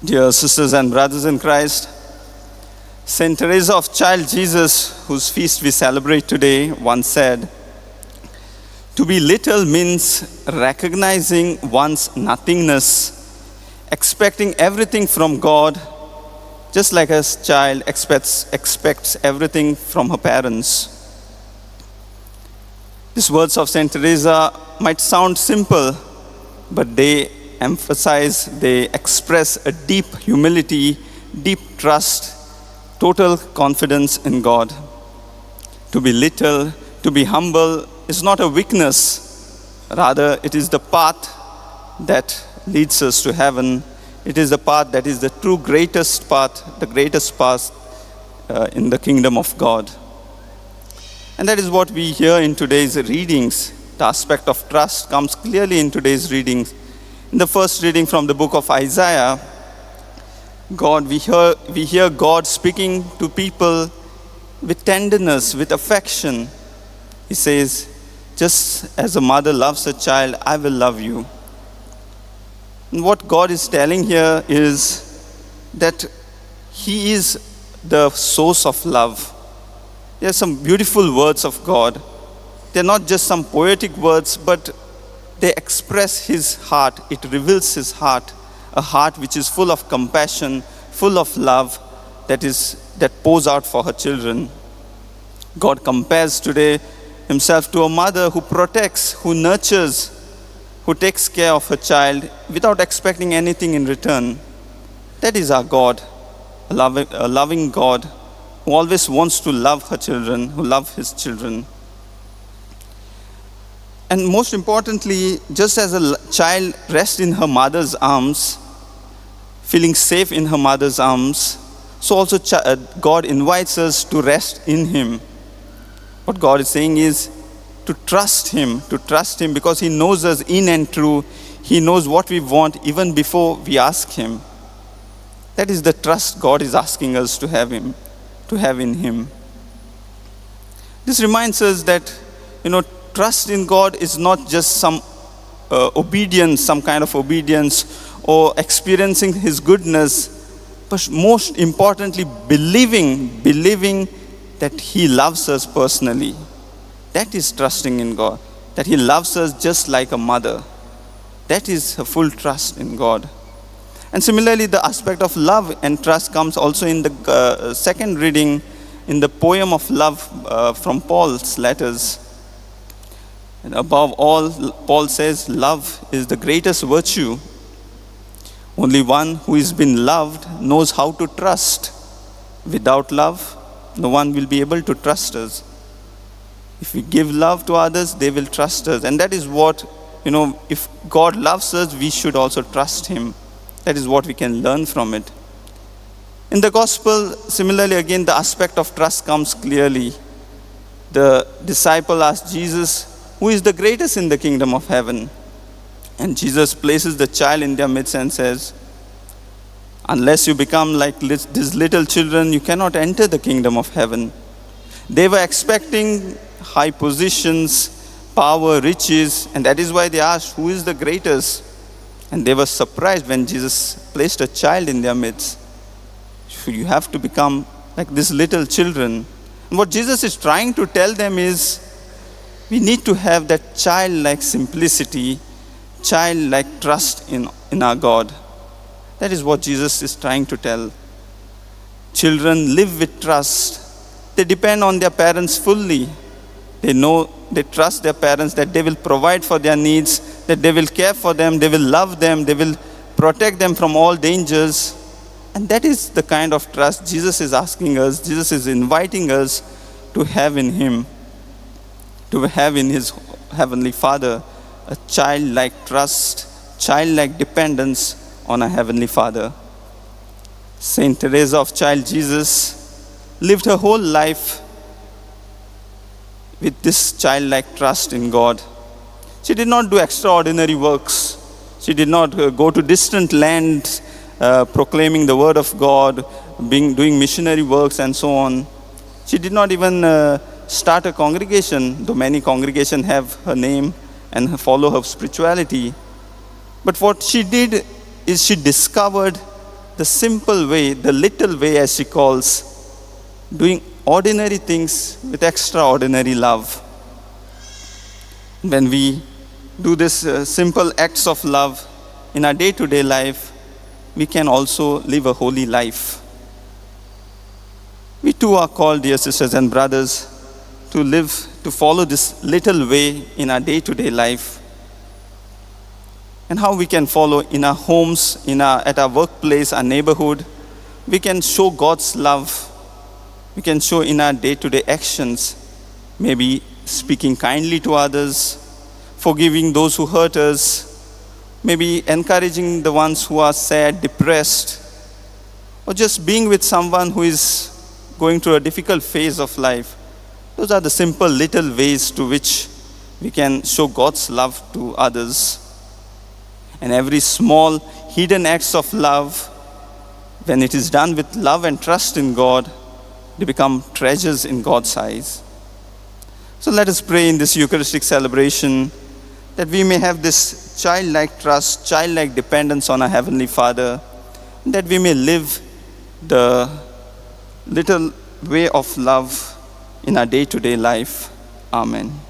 Dear sisters and brothers in Christ, St Teresa of Child Jesus, whose feast we celebrate today, once said, "To be little means recognizing one's nothingness, expecting everything from God, just like a child expects everything from her parents." These words of St Teresa might sound simple, but they express a deep humility, deep trust, total confidence in God. To be little, to be humble is not a weakness. Rather, it is the path that leads us to heaven. It is the path that is the true greatest path, the greatest path in the kingdom of God. And that is what we hear in today's readings. The aspect of trust comes clearly in today's readings. In the first reading from the book of Isaiah, we hear God speaking to people with tenderness, with affection. He says, "Just as a mother loves a child, I will love you." And what God is telling here is that He is the source of love. There are some beautiful words of God. They're not just some poetic words, but they express His heart. It reveals His heart, a heart which is full of compassion, full of love, that pours out for her children. God compares today Himself to a mother who protects, who nurtures, who takes care of her child without expecting anything in return. That is our God, a loving God who always wants to love her children, who loves His children. And most importantly, just as a child rests in her mother's arms, feeling safe in her mother's arms, so also God invites us to rest in Him. What God is saying is to trust Him because He knows us in and through. He knows what we want even before we ask Him. That is the trust God is asking us to have in Him. This reminds us that, trust in God is not just some obedience, some kind of obedience or experiencing His goodness, but most importantly, believing that He loves us personally. That is trusting in God, that He loves us just like a mother. That is a full trust in God. And similarly, the aspect of love and trust comes also in the second reading in the poem of love from Paul's letters. And above all, Paul says, love is the greatest virtue. Only one who has been loved knows how to trust. Without love, no one will be able to trust us. If we give love to others, they will trust us. And that is what, if God loves us, we should also trust Him. That is what we can learn from it. In the gospel, similarly, again, the aspect of trust comes clearly. The disciple asked Jesus, "Who is the greatest in the kingdom of heaven?" And Jesus places the child in their midst and says, "Unless you become like these little children, you cannot enter the kingdom of heaven." They were expecting high positions, power, riches, and that is why they asked, "Who is the greatest?" And they were surprised when Jesus placed a child in their midst. You have to become like these little children. And what Jesus is trying to tell them is, we need to have that childlike simplicity, childlike trust in our God. That is what Jesus is trying to tell. Children live with trust. They depend on their parents fully. They trust their parents that they will provide for their needs, that they will care for them, they will love them, they will protect them from all dangers. And that is the kind of trust Jesus is asking us, Jesus is inviting us to have in Him, to have in His Heavenly Father, a childlike trust, childlike dependence on a Heavenly Father. St. Teresa of Child Jesus lived her whole life with this childlike trust in God. She did not do extraordinary works. She did not go to distant lands proclaiming the word of God, doing missionary works and so on. She did not even start a congregation, though many congregations have her name and follow her spirituality. But what she did is she discovered the simple way, the little way as she calls, doing ordinary things with extraordinary love. When we do this simple acts of love in our day-to-day life, we can also live a holy life. We too are called, dear sisters and brothers, to follow this little way in our day-to-day life. And how we can follow in our homes, at our workplace, our neighborhood. We can show God's love. We can show in our day-to-day actions, maybe speaking kindly to others, forgiving those who hurt us, maybe encouraging the ones who are sad, depressed, or just being with someone who is going through a difficult phase of life. Those are the simple little ways to which we can show God's love to others. And every small hidden acts of love, when it is done with love and trust in God, they become treasures in God's eyes. So let us pray in this Eucharistic celebration that we may have this childlike trust, childlike dependence on our Heavenly Father, that we may live the little way of love in our day-to-day life. Amen.